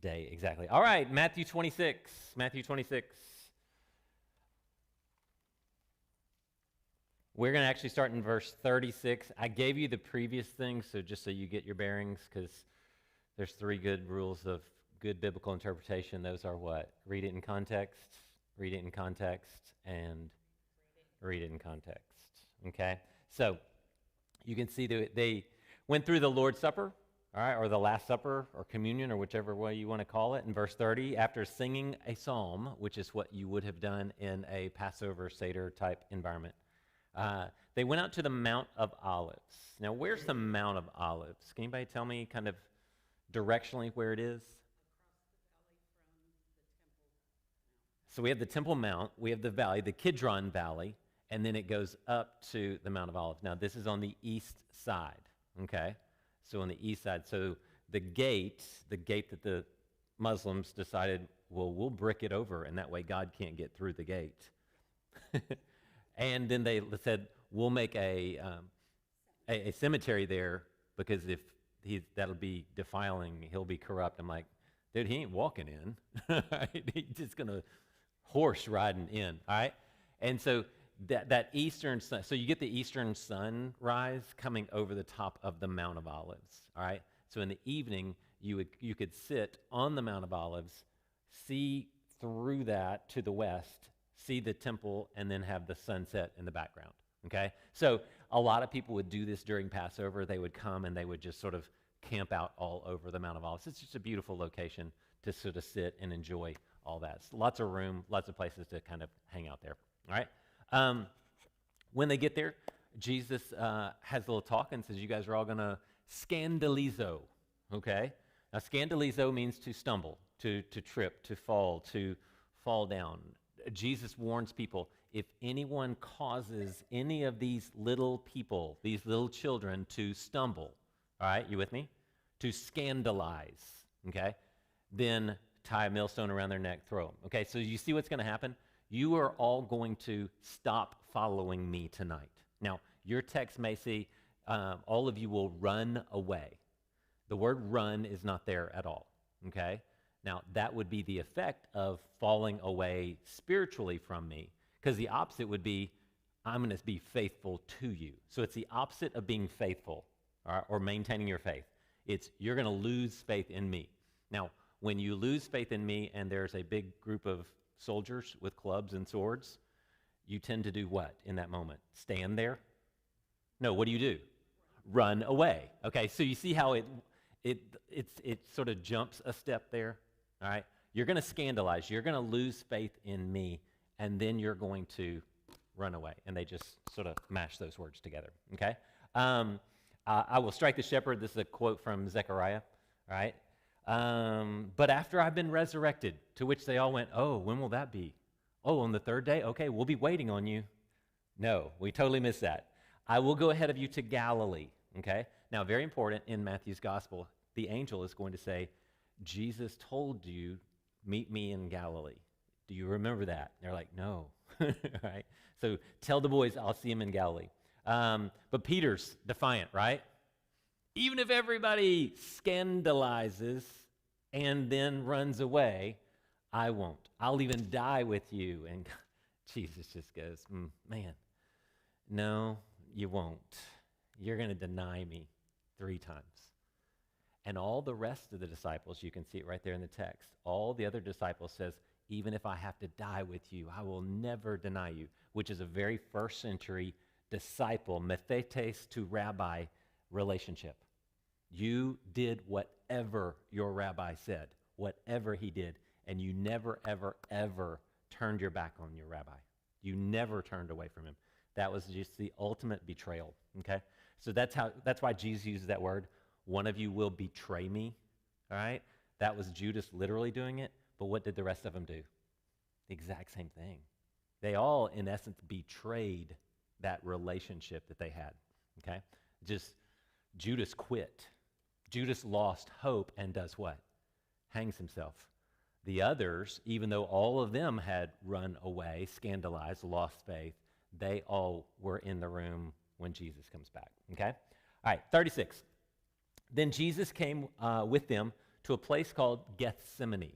day, exactly. All right, Matthew 26. Matthew 26. We're going to actually start in verse 36. I gave you the previous thing, so just so you get your bearings, because there's three good rules of good biblical interpretation. Those are what? Read it in context, read it in context, and read it in context. Okay? So you can see that they went through the Lord's Supper, all right, or the Last Supper, or communion, or whichever way you want to call it. In verse 30, after singing a psalm, which is what you would have done in a Passover Seder type environment, they went out to the Mount of Olives. Now, where's the Mount of Olives? Can anybody tell me kind of directionally where it is? So we have the Temple Mount, we have the valley, the Kidron Valley, and then it goes up to the Mount of Olives. Now, this is on the east side, okay? So on the east side. So the gate that the Muslims decided, well, we'll brick it over, and that way God can't get through the gate. And then they said, we'll make a cemetery there, because if that'll be defiling, he'll be corrupt. I'm like, dude, he ain't walking in. He's just going to horse riding in, all right? And so that eastern sun, so you get the eastern sunrise coming over the top of the Mount of Olives, all right? So in the evening, you could sit on the Mount of Olives, see through that to the west, see the temple, and then have the sunset in the background, okay? So a lot of people would do this during Passover. They would come and they would just sort of camp out all over the Mount of Olives. It's just a beautiful location to sort of sit and enjoy all that. So lots of room, lots of places to kind of hang out there, all right? When they get there, Jesus has a little talk and says, you guys are all going to scandalizo, okay? Now, scandalizo means to stumble, to trip, to fall down. Jesus warns people, if anyone causes any of these little people, these little children to stumble, all right, you with me? To scandalize, okay? Then tie a millstone around their neck, throw them. Okay, so you see what's going to happen? You are all going to stop following me tonight. Now, your text may say, all of you will run away. The word run is not there at all, okay? Now, that would be the effect of falling away spiritually from me, because the opposite would be, I'm going to be faithful to you. So it's the opposite of being faithful, all right, or maintaining your faith. It's you're going to lose faith in me. Now, when you lose faith in me and there's a big group of soldiers with clubs and swords, you tend to do what in that moment? Stand there? No, what do? Run away. Okay, so you see how it sort of jumps a step there? All right, you're going to scandalize, you're going to lose faith in me, and then you're going to run away. And they just sort of mash those words together, okay? I will strike the shepherd. This is a quote from Zechariah, all right? But after I've been resurrected, to which they all went, oh, when will that be? Oh, on the third day? Okay, we'll be waiting on you. No, we totally missed that. I will go ahead of you to Galilee, okay? Now, very important in Matthew's gospel, the angel is going to say, Jesus told you, meet me in Galilee. Do you remember that? They're like, no. Right? So tell the boys I'll see him in Galilee. But Peter's defiant, right? Even if everybody scandalizes and then runs away, I won't. I'll even die with you. And Jesus just goes, man, no, you won't. You're going to deny me 3 times. And all the rest of the disciples, you can see it right there in the text, all the other disciples says, even if I have to die with you, I will never deny you, which is a very first century disciple, methetes to rabbi relationship. You did whatever your rabbi said, whatever he did, and you never, ever, ever turned your back on your rabbi. You never turned away from him. That was just the ultimate betrayal, okay? So that's why Jesus uses that word. One of you will betray me, all right? That was Judas literally doing it, but what did the rest of them do? The exact same thing. They all, in essence, betrayed that relationship that they had, okay? Just Judas quit. Judas lost hope and does what? Hangs himself. The others, even though all of them had run away, scandalized, lost faith, they all were in the room when Jesus comes back, okay? All right, 36. Then Jesus came with them to a place called Gethsemane,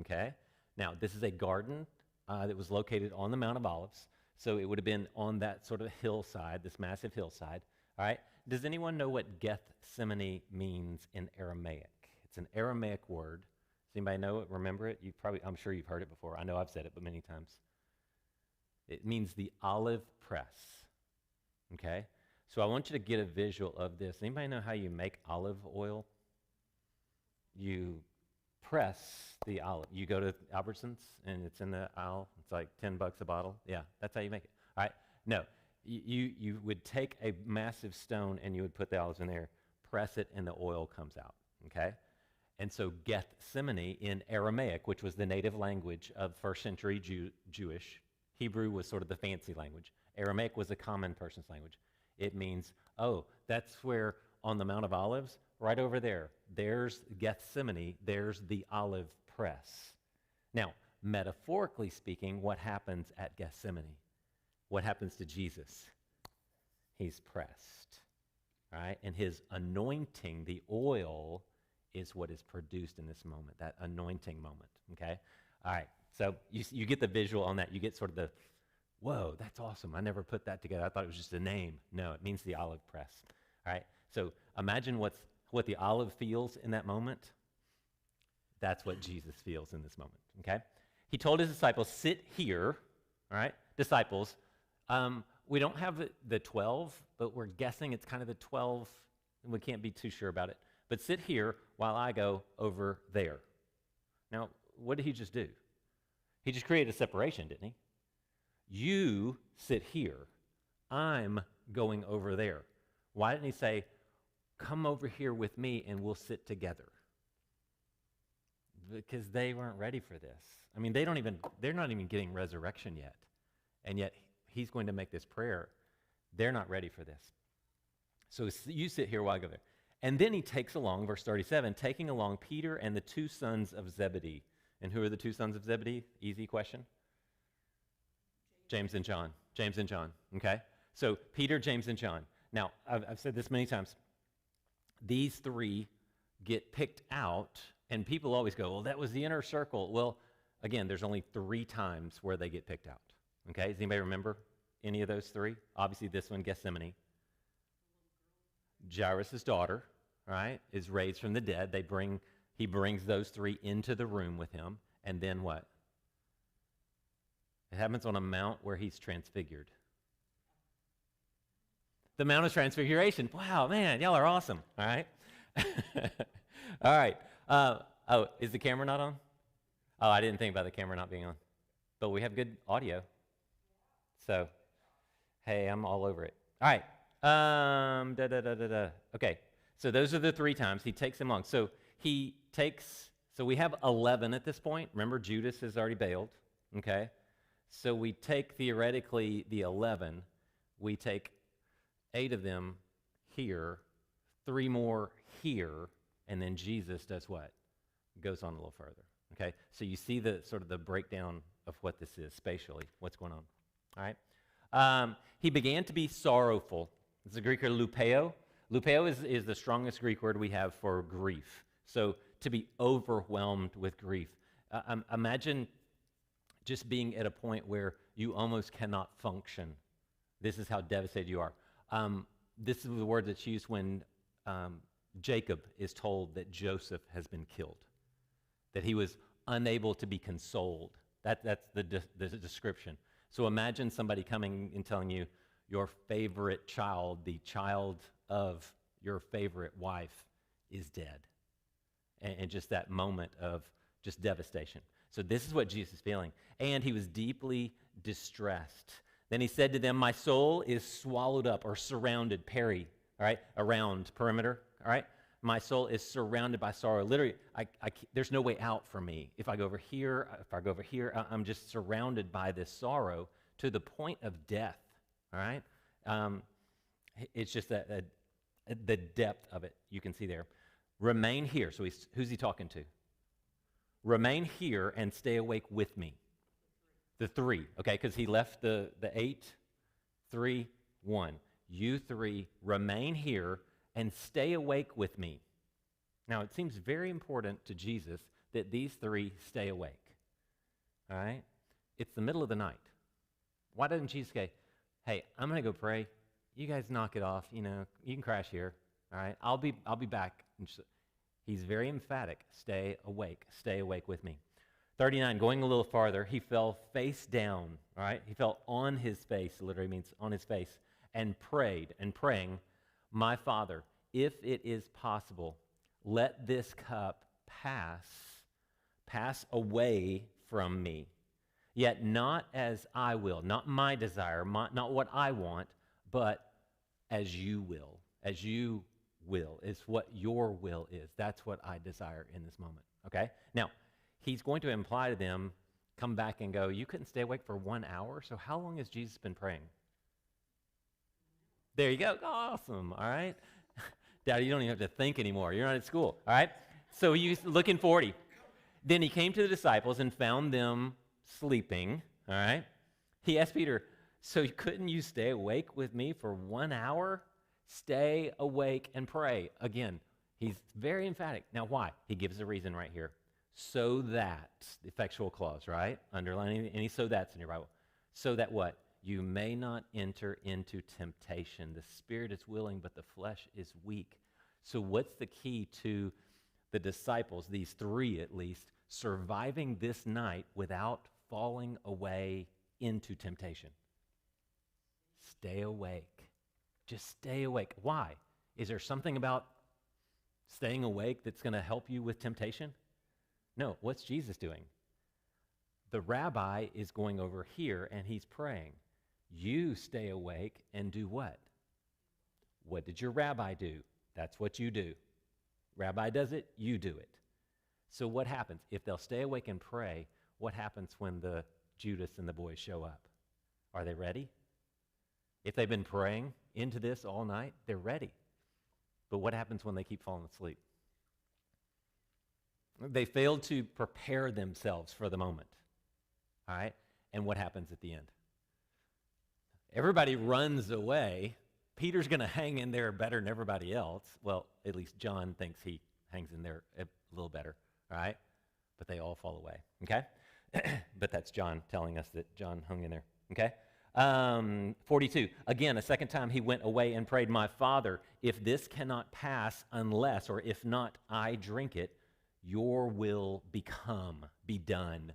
okay? Now, this is a garden that was located on the Mount of Olives, so it would have been on that sort of hillside, this massive hillside, all right? Does anyone know what Gethsemane means in Aramaic? It's an Aramaic word. Does anybody know it, remember it? I'm sure you've heard it before. I know I've said it, but many times. It means the olive press, okay? So I want you to get a visual of this. Anybody know how you make olive oil? You press the olive. You go to Albertsons, and it's in the aisle. It's like $10 a bottle. Yeah, that's how you make it. All right? No, you would take a massive stone, and you would put the olives in there, press it, and the oil comes out, okay? And so Gethsemane in Aramaic, which was the native language of first century Jewish, Hebrew was sort of the fancy language. Aramaic was a common person's language. It means, oh, that's where on the Mount of Olives, right over there, there's Gethsemane, there's the olive press. Now, metaphorically speaking, what happens at Gethsemane? What happens to Jesus? He's pressed, right? And his anointing, the oil, is what is produced in this moment, that anointing moment, okay? All right, so you get the visual on that. You get sort of the, whoa, that's awesome. I never put that together. I thought it was just a name. No, it means the olive press, all right? So imagine what the olive feels in that moment. That's what Jesus feels in this moment, okay? He told his disciples, sit here, all right? Disciples, we don't have the 12, but we're guessing it's kind of the 12, and we can't be too sure about it. But sit here while I go over there. Now, what did he just do? He just created a separation, didn't he? You sit here. I'm going over there. Why didn't he say, come over here with me and we'll sit together? Because they weren't ready for this. I mean, they're not even getting resurrection yet. And yet he's going to make this prayer. They're not ready for this. So you sit here while I go there. And then he takes along, verse 37, taking along Peter and the two sons of Zebedee. And who are the two sons of Zebedee? Easy question. James and John. James and John, okay? So Peter, James, and John. Now, I've said this many times. These three get picked out, and people always go, well, that was the inner circle. Well, again, there's only 3 times where they get picked out, okay? Does anybody remember any of those 3? Obviously, this one, Gethsemane. Jairus' daughter, right, is raised from the dead. He brings those 3 into the room with him. And then what? It happens on a mount where he's transfigured. The Mount of Transfiguration. Wow, man, y'all are awesome. All right? All right. Oh, is the camera not on? Oh, I didn't think about the camera not being on. But we have good audio. So, hey, I'm all over it. All right. Okay, so those are the 3 times he takes them along. So we have 11 at this point. Remember, Judas has already bailed, okay? So we take, theoretically, the 11. We take 8 of them here, 3 more here, and then Jesus does what? Goes on a little further, okay? So you see the sort of the breakdown of what this is spatially, what's going on, all right? He began to be sorrowful. It's the Greek word lupeo. Lupeo is the strongest Greek word we have for grief. So to be overwhelmed with grief. Imagine just being at a point where you almost cannot function. This is how devastated you are. This is the word that's used when Jacob is told that Joseph has been killed, that he was unable to be consoled. That's the description. So imagine somebody coming and telling you your favorite child, the child of your favorite wife, is dead. And just that moment of just devastation. So this is what Jesus is feeling. And he was deeply distressed. Then he said to them, my soul is swallowed up or surrounded, peri, all right, around, perimeter, all right? My soul is surrounded by sorrow. Literally, there's no way out for me. If I go over here, I'm just surrounded by this sorrow to the point of death, all right? It's just the depth of it you can see there. Remain here. So who's he talking to? Remain here and stay awake with me. The 3, okay, because he left the 8, 3, 1. You 3 remain here and stay awake with me. Now, it seems very important to Jesus that these three stay awake. All right? It's the middle of the night. Why doesn't Jesus say, hey, I'm going to go pray. You guys knock it off. You can crash here. All right? I'll be back. He's very emphatic. Stay awake. Stay awake with me. 39, going a little farther, he fell face down. All right? He fell on his face. It literally means on his face. And prayed. And praying, my Father, if it is possible, let this cup pass away from me. Yet not as I will, not my desire, not what I want, but as you will. As you will is what your will is. That's what I desire in this moment, okay? Now, he's going to imply to them, come back and go, you couldn't stay awake for 1 hour, so how long has Jesus been praying? There you go. Awesome, all right? Daddy, you don't even have to think anymore. You're not at school, all right? So you look in 40. Then he came to the disciples and found them sleeping, all right? He asked Peter, so couldn't you stay awake with me for 1 hour? Stay awake and pray. Again, he's very emphatic. Now, why? He gives a reason right here. So that, the effectual clause, right? Underlining any so that's in your Bible. So that what? You may not enter into temptation. The spirit is willing, but the flesh is weak. So what's the key to the disciples, these three at least, surviving this night without falling away into temptation? Stay awake. Just stay awake. Why? Is there something about staying awake that's going to help you with temptation? No. What's Jesus doing? The rabbi is going over here and he's praying. You stay awake and do what? What did your rabbi do? That's what you do. Rabbi does it, you do it. So what happens? If they'll stay awake and pray, what happens when the Judas and the boys show up? Are they ready? If they've been praying into this all night, they're ready. But what happens when they keep falling asleep? They failed to prepare themselves for the moment. All right? And what happens at the end? Everybody runs away. Peter's going to hang in there better than everybody else. Well, at least John thinks he hangs in there a little better. All right? But they all fall away. Okay? But that's John telling us that John hung in there. Okay? 42, again, a second time he went away and prayed, my Father, if this cannot pass unless, or if not, I drink it, your will be done.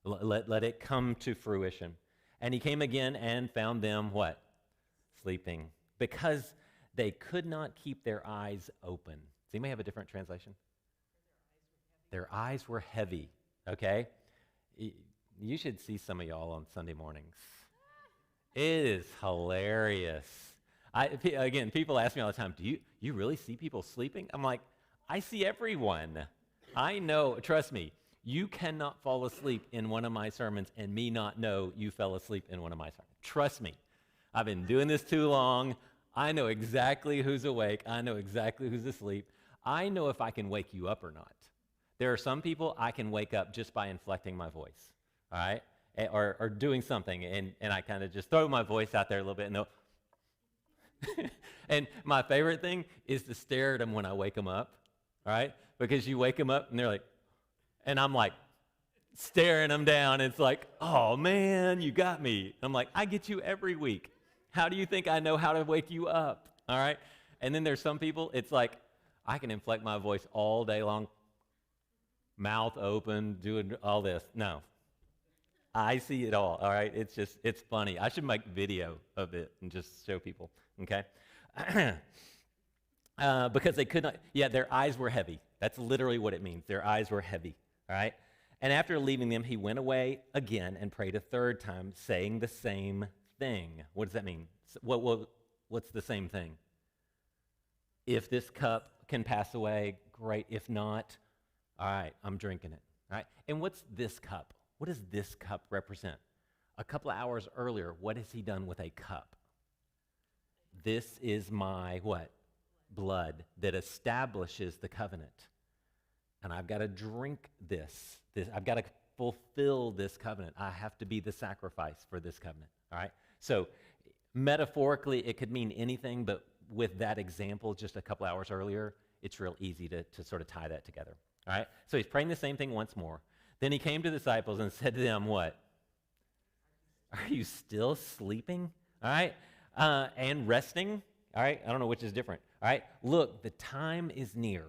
Let it come to fruition. And he came again and found them, what? Sleeping. Because they could not keep their eyes open. Does anybody have a different translation? Their eyes were heavy, okay? You should see some of y'all on Sunday mornings. It is hilarious. Again, people ask me all the time, do you really see people sleeping? I'm like, I see everyone. I know, trust me, you cannot fall asleep in one of my sermons and me not know you fell asleep in one of my sermons. Trust me. I've been doing this too long. I know exactly who's awake. I know exactly who's asleep. I know if I can wake you up or not. There are some people I can wake up just by inflecting my voice, all right? Or doing something, and I kind of just throw my voice out there a little bit, and they'll and my favorite thing is to stare at them when I wake them up, all right? Because you wake them up, and they're like, and I'm like staring them down. It's like, oh, man, you got me. I'm like, I get you every week. How do you think I know how to wake you up, all right? And then there's some people, it's like, I can inflect my voice all day long, mouth open, doing all this. No. I see it all right? It's funny. I should make video of it and just show people, okay? Because they could not, their eyes were heavy. That's literally what it means. Their eyes were heavy, all right? And after leaving them, he went away again and prayed a third time, saying the same thing. What does that mean? What's the same thing? If this cup can pass away, great. If not, all right, I'm drinking it, all right? And what's this cup? What does this cup represent? A couple of hours earlier, what has he done with a cup? This is my what? Blood that establishes the covenant. And I've got to drink this. I've got to fulfill this covenant. I have to be the sacrifice for this covenant, all right? So metaphorically, it could mean anything, but with that example just a couple hours earlier, it's real easy to sort of tie that together. All right? So he's praying the same thing once more. Then he came to the disciples and said to them, what? Are you still sleeping? All right? And resting? All right? I don't know which is different. All right? Look, the time is near.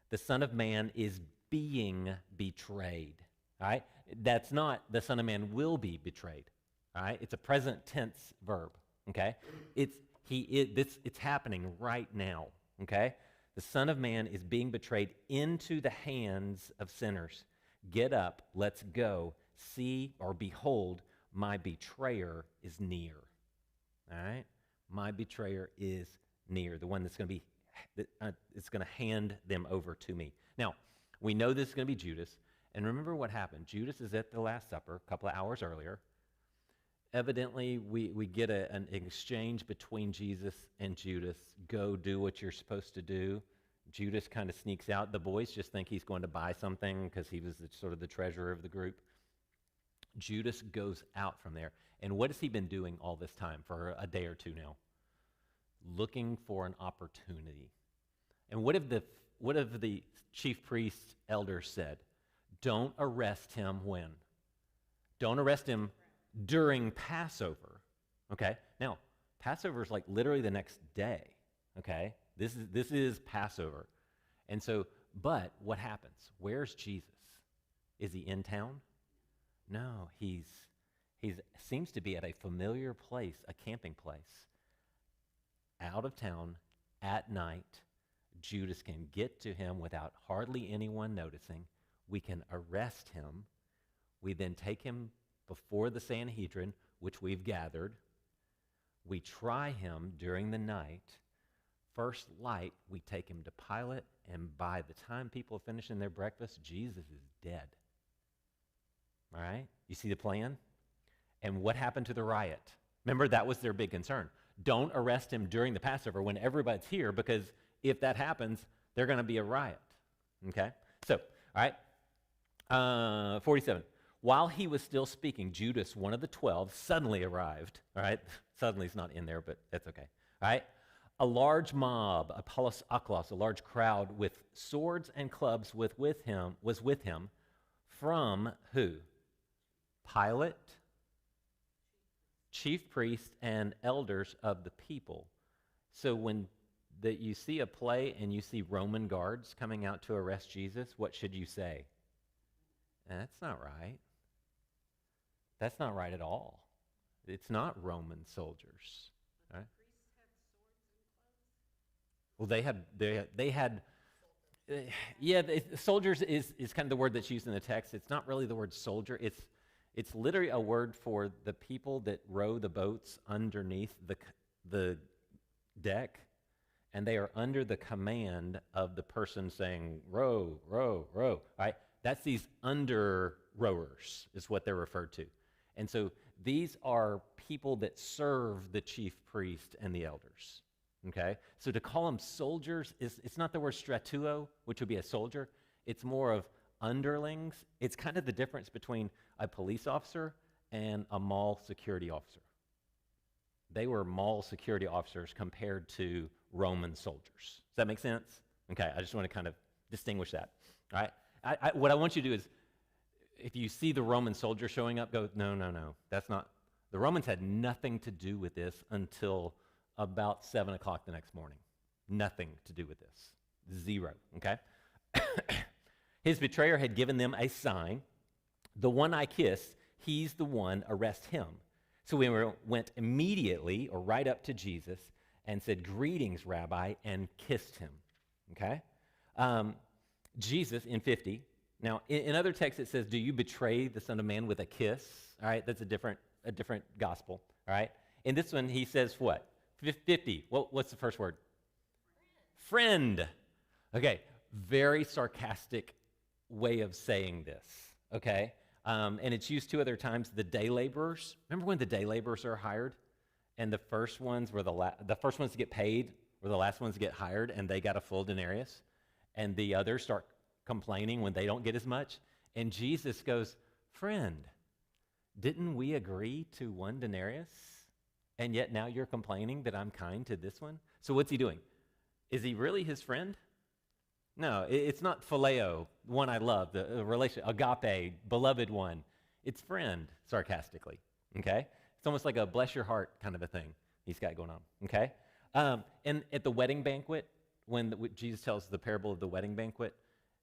The Son of Man is being betrayed. All right? That's not the Son of Man will be betrayed. All right? It's a present tense verb. Okay? It's happening right now. Okay? The Son of Man is being betrayed into the hands of sinners. Get up, let's go. See or behold, my betrayer is near. All right? My betrayer is near. The one that's going to be, it's going to hand them over to me. Now, we know this is going to be Judas. And remember what happened. Judas is at the Last Supper a couple of hours earlier. Evidently, we get an exchange between Jesus and Judas. Go do what you're supposed to do. Judas kind of sneaks out. The boys just think he's going to buy something because he was sort of the treasurer of the group. Judas goes out from there. And what has he been doing all this time for a day or two now? Looking for an opportunity. And what have the chief priests, elders said? Don't arrest him when? Don't arrest him during Passover. Okay? Now, Passover is like literally the next day. Okay? This is Passover. And so, but what happens? Where's Jesus? Is he in town? No, he seems to be at a familiar place, a camping place. Out of town, at night, Judas can get to him without hardly anyone noticing. We can arrest him. We then take him before the Sanhedrin, which we've gathered. We try him during the night. First light, we take him to Pilate, and by the time people are finishing their breakfast, Jesus is dead. All right? You see the plan? And what happened to the riot? Remember, that was their big concern. Don't arrest him during the Passover when everybody's here, because if that happens, there's going to be a riot. Okay? So, all right, 47. While he was still speaking, Judas, one of the 12, suddenly arrived. All right? Suddenly is not in there, but that's okay. All right? A large mob, Apollos Aklos, a large crowd with swords and clubs was with him from who? Pilate, chief priests, and elders of the people. So when you see a play and you see Roman guards coming out to arrest Jesus, what should you say? That's not right. That's not right at all. It's not Roman soldiers. Right? Well, they had. Soldiers is kind of the word that's used in the text. It's not really the word soldier. It's literally a word for the people that row the boats underneath the deck, and they are under the command of the person saying, row, row, row. Right? That's these under rowers is what they're referred to. And so these are people that serve the chief priest and the elders. Okay? So to call them soldiers, it's not the word stratuo, which would be a soldier. It's more of underlings. It's kind of the difference between a police officer and a mall security officer. They were mall security officers compared to Roman soldiers. Does that make sense? Okay, I just want to kind of distinguish that. All right? What I want you to do is, if you see the Roman soldier showing up, go, no, that's not. The Romans had nothing to do with this until about 7 o'clock the next morning. Nothing to do with this. Zero, okay? His betrayer had given them a sign. The one I kiss, he's the one, arrest him. So we went immediately, or right up to Jesus, and said, greetings, Rabbi, and kissed him, okay? Jesus, in 50, now in other texts it says, do you betray the Son of Man with a kiss? All right, that's a different gospel, all right? In this one, he says what? 50, what's the first word? Friend. Okay, very sarcastic way of saying this, okay? And it's used two other times. The day laborers. Remember when the day laborers are hired, and the first ones were the first ones to get paid were the last ones to get hired, and they got a full denarius, and the others start complaining when they don't get as much. And Jesus goes, friend, didn't we agree to one denarius? And yet now you're complaining that I'm kind to this one? So what's he doing? Is he really his friend? No, it's not phileo, one I love, the relation, agape, beloved one. It's friend, sarcastically, okay? It's almost like a bless your heart kind of a thing he's got going on, okay? And at the wedding banquet, when Jesus tells the parable of the wedding banquet,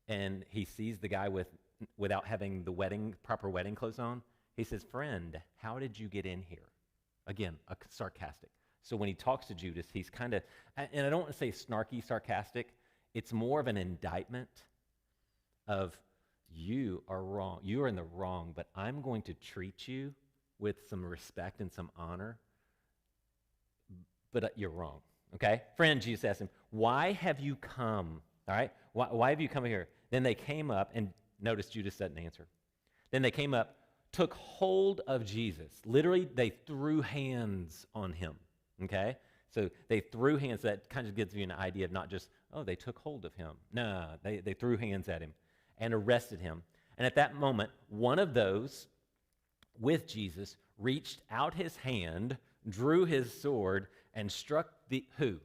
and he sees the guy without having the proper wedding clothes on, he says, friend, how did you get in here? Again, sarcastic. So when he talks to Judas, he's kind of, and I don't want to say snarky, sarcastic, it's more of an indictment of you are wrong. You are in the wrong, but I'm going to treat you with some respect and some honor, but you're wrong, okay? Friend, Jesus asked him, why have you come, all right? Why have you come here? Then they came up, and notice Judas doesn't answer. Then they came up, took hold of Jesus. Literally, they threw hands on him, okay? So they threw hands. That kind of gives you an idea of not just, oh, they took hold of him. No, they threw hands at him and arrested him. And at that moment, one of those with Jesus reached out his hand, drew his sword, and struck the who?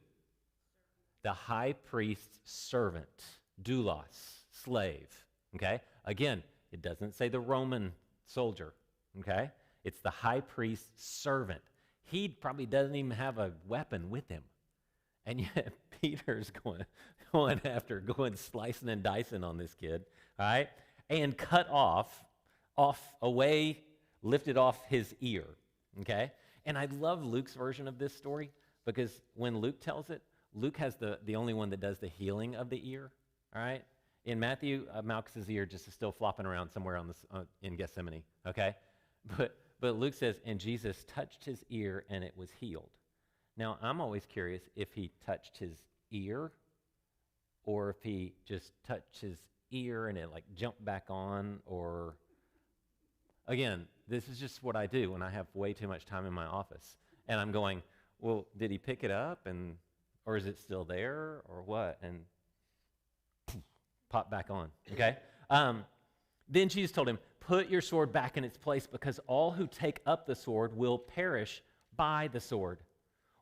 The high priest's servant, doulos, slave, okay? Again, it doesn't say the Roman soldier, okay? It's the high priest's servant. He probably doesn't even have a weapon with him. And yet Peter's going slicing and dicing on this kid, all right? And cut lifted off his ear, okay? And I love Luke's version of this story because when Luke tells it, Luke has the only one that does the healing of the ear, all right? In Matthew, Malchus's ear just is still flopping around somewhere in Gethsemane, okay? But Luke says, and Jesus touched his ear and it was healed. Now, I'm always curious if he touched his ear or if he just touched his ear and it like jumped back on, or again, this is just what I do when I have way too much time in my office. And I'm going, well, did he pick it up or is it still there or what? And pop back on, okay? Then Jesus told him, put your sword back in its place because all who take up the sword will perish by the sword.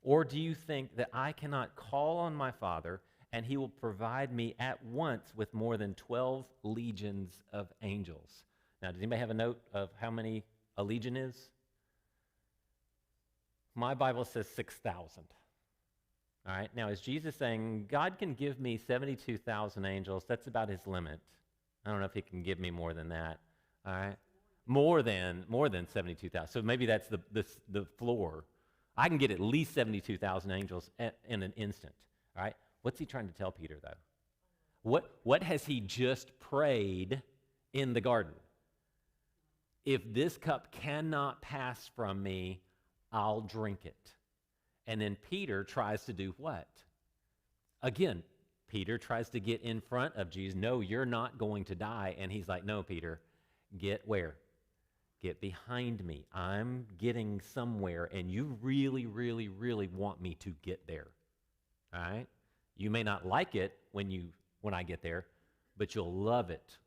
Or do you think that I cannot call on my Father and he will provide me at once with more than 12 legions of angels? Now, does anybody have a note of how many a legion is? My Bible says 6,000. All right, now is Jesus saying, God can give me 72,000 angels? That's about his limit. I don't know if he can give me more than that. All right, more than 72,000. So maybe that's the floor. I can get at least 72,000 angels in an instant. All right, what's he trying to tell Peter though? What has he just prayed in the garden? If this cup cannot pass from me, I'll drink it. And then Peter tries to do what? Again, Peter tries to get in front of Jesus. No, you're not going to die. And he's like, no, Peter, get where? Get behind me. I'm getting somewhere, and you really, really, really want me to get there. All right? You may not like it when I get there, but you'll love it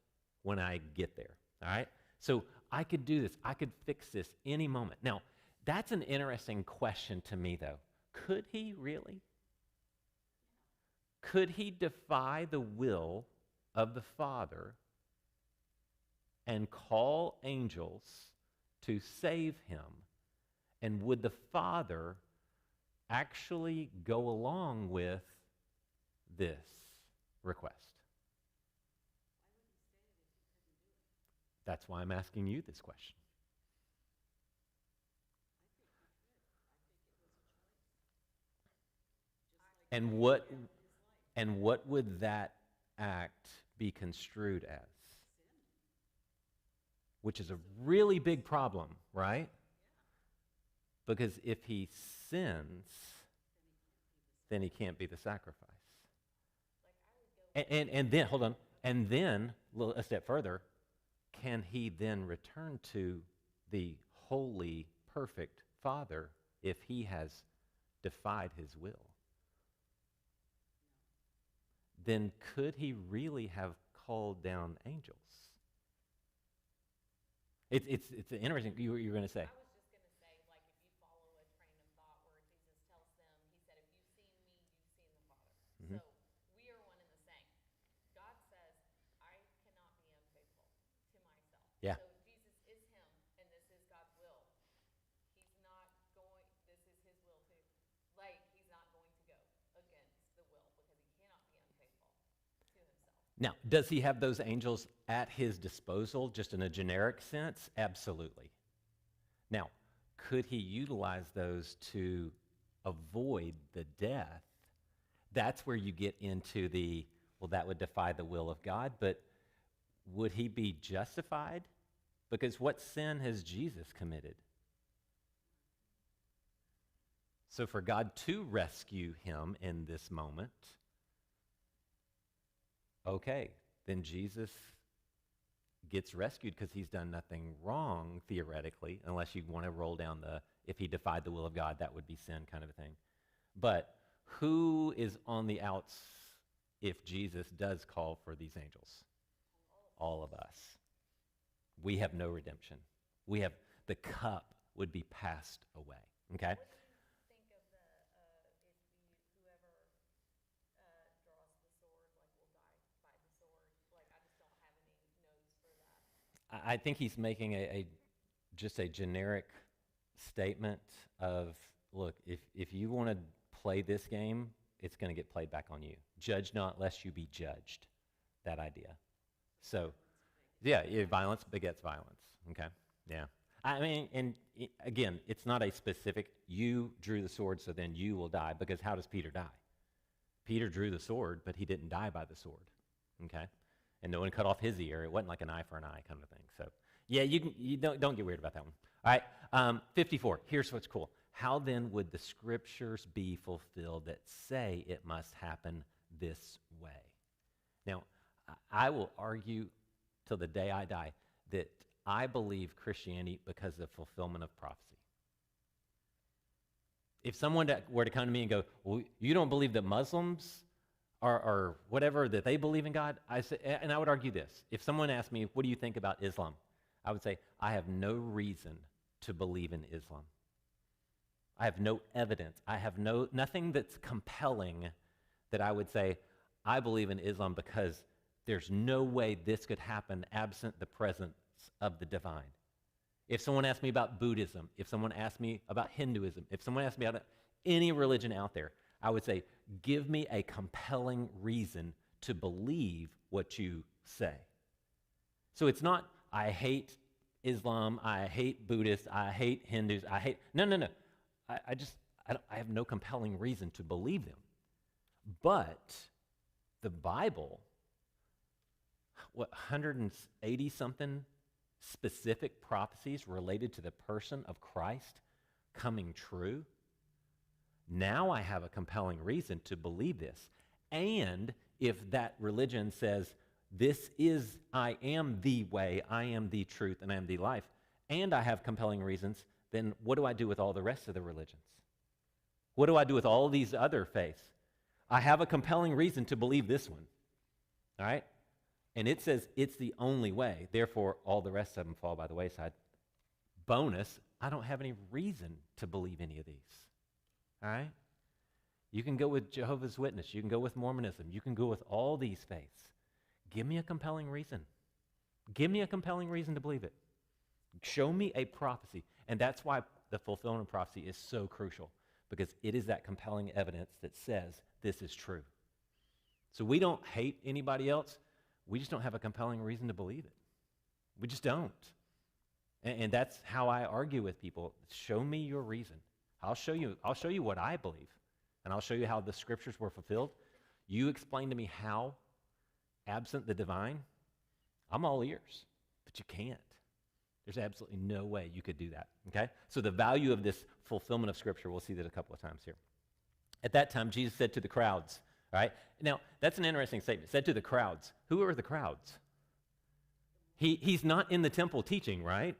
when I get there. All right? So I could do this. I could fix this any moment. Now, that's an interesting question to me, though. Could he really? Could he defy the will of the Father and call angels to save him? And would the Father actually go along with this request? That's why I'm asking you this question. And what would that act be construed as? Which is a really big problem, right? Because if he sins, then he can't be the sacrifice. And then, hold on, and then, a step further, can he then return to the holy, perfect Father if he has defied his will? Then could he really have called down angels? It's interesting. You were going to say. I was just going to say, like, if you follow a train of thought where Jesus tells them, he said, if you've seen me, you've seen the Father. Mm-hmm. So we are one and the same. Now, does he have those angels at his disposal just in a generic sense? Absolutely. Now, could he utilize those to avoid the death? That's where you get into the, well, that would defy the will of God, but would he be justified? Because what sin has Jesus committed? So for God to rescue him in this moment, okay, then Jesus gets rescued because he's done nothing wrong, theoretically, unless you want to roll down the, if he defied the will of God, that would be sin kind of a thing. But who is on the outs if Jesus does call for these angels? All of us. We have no redemption. We have, the cup would be passed away, okay? What do you think of the, if whoever draws the sword, like, will die by the sword? Like, I just don't have any notes for that. I think he's making just a generic statement of, look, if you want to play this game, it's going to get played back on you. Judge not lest you be judged. That idea. So, yeah, violence begets violence. Okay, yeah. I mean, and again, it's not a specific, you drew the sword, so then you will die, because how does Peter die? Peter drew the sword, but he didn't die by the sword. Okay? And no one cut off his ear. It wasn't like an eye for an eye kind of thing. So, yeah, you don't get weird about that one. All right, 54. Here's what's cool. How then would the scriptures be fulfilled that say it must happen this way? Now, I will argue till the day I die that I believe Christianity because of fulfillment of prophecy. If someone were to come to me and go, well, you don't believe that Muslims or whatever, that they believe in God, I say, and I would argue this. If someone asked me, what do you think about Islam? I would say, I have no reason to believe in Islam. I have no evidence. I have nothing that's compelling that I would say, I believe in Islam because there's no way this could happen absent the presence of the divine. If someone asked me about Buddhism, if someone asked me about Hinduism, if someone asked me about any religion out there, I would say, give me a compelling reason to believe what you say. So it's not, I hate Islam, I hate Buddhists, I hate Hindus, no. I have no compelling reason to believe them. But the Bible, 180 something specific prophecies related to the person of Christ coming true. Now I have a compelling reason to believe this. And if that religion says, I am the way, I am the truth, and I am the life, and I have compelling reasons, then what do I do with all the rest of the religions? What do I do with all these other faiths? I have a compelling reason to believe this one, all right? And it says it's the only way. Therefore, all the rest of them fall by the wayside. Bonus, I don't have any reason to believe any of these, all right? You can go with Jehovah's Witness. You can go with Mormonism. You can go with all these faiths. Give me a compelling reason. Give me a compelling reason to believe it. Show me a prophecy. And that's why the fulfillment of prophecy is so crucial, because it is that compelling evidence that says this is true. So we don't hate anybody else. We just don't have a compelling reason to believe it. We just don't. And that's how I argue with people. Show me your reason. I'll show you what I believe. And I'll show you how the scriptures were fulfilled. You explain to me how, absent the divine, I'm all ears. But you can't. There's absolutely no way you could do that, okay? So the value of this fulfillment of Scripture, we'll see that a couple of times here. At that time, Jesus said to the crowds, all right? Now, that's an interesting statement. Said to the crowds. Who are the crowds? He's not in the temple teaching, right?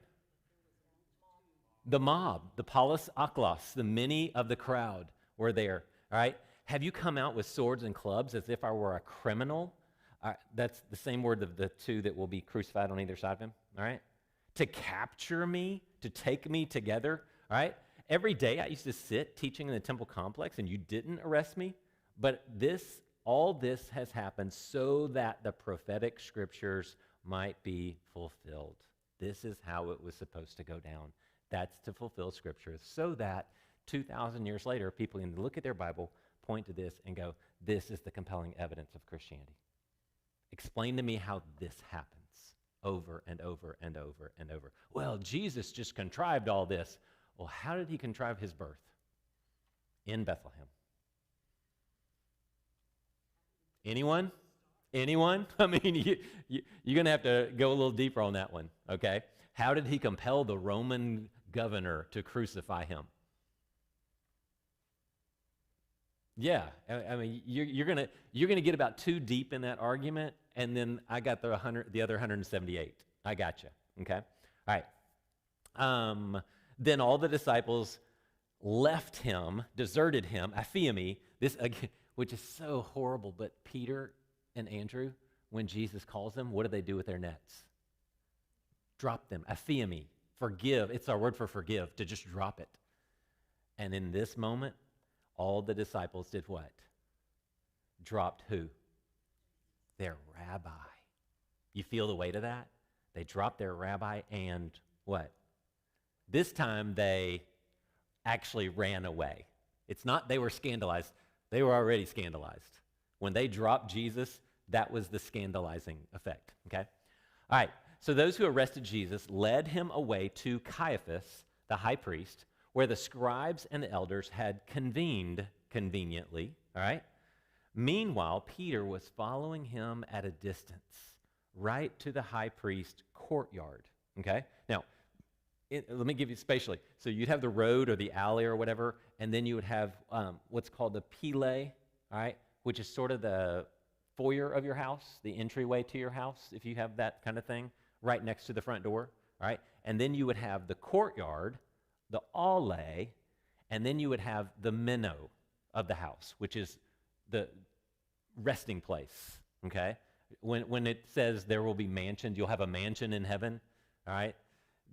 The mob, the polis aklos, the many of the crowd were there, all right? Have you come out with swords and clubs as if I were a criminal? That's the same word of the two that will be crucified on either side of him, all right? To capture me, to take me together, all right? Every day I used to sit teaching in the temple complex and you didn't arrest me, but all this has happened so that the prophetic scriptures might be fulfilled. This is how it was supposed to go down. That's to fulfill scriptures so that 2,000 years later, people can look at their Bible, point to this and go, this is the compelling evidence of Christianity. Explain to me how this happens over and over and over and over. Well, Jesus just contrived all this. Well, how did he contrive his birth? In Bethlehem. Anyone? Anyone? I mean, you're going to have to go a little deeper on that one, okay? How did he compel the Roman governor to crucify him? Yeah, I mean, you're gonna get about too deep in that argument, and then I got the other 178. I got you. Okay, all right. Then all the disciples left him, deserted him. Aphiemi, this again, which is so horrible. But Peter and Andrew, when Jesus calls them, what do they do with their nets? Drop them. Aphiemi, forgive. It's our word for forgive. To just drop it. And in this moment, all the disciples did what? Dropped who? Their rabbi. You feel the weight of that? They dropped their rabbi and what? This time they actually ran away. It's not they were scandalized. They were already scandalized. When they dropped Jesus, that was the scandalizing effect, okay? All right, so those who arrested Jesus led him away to Caiaphas, the high priest, where the scribes and the elders had convened conveniently, all right? Meanwhile, Peter was following him at a distance, right to the high priest courtyard, okay? Now, let me give you spatially. So you'd have the road or the alley or whatever, and then you would have what's called the pile, all right, which is sort of the foyer of your house, the entryway to your house, if you have that kind of thing, right next to the front door, all right? And then you would have the courtyard, the alle, and then you would have the meno of the house, which is the resting place, okay? When it says there will be mansions, you'll have a mansion in heaven, all right?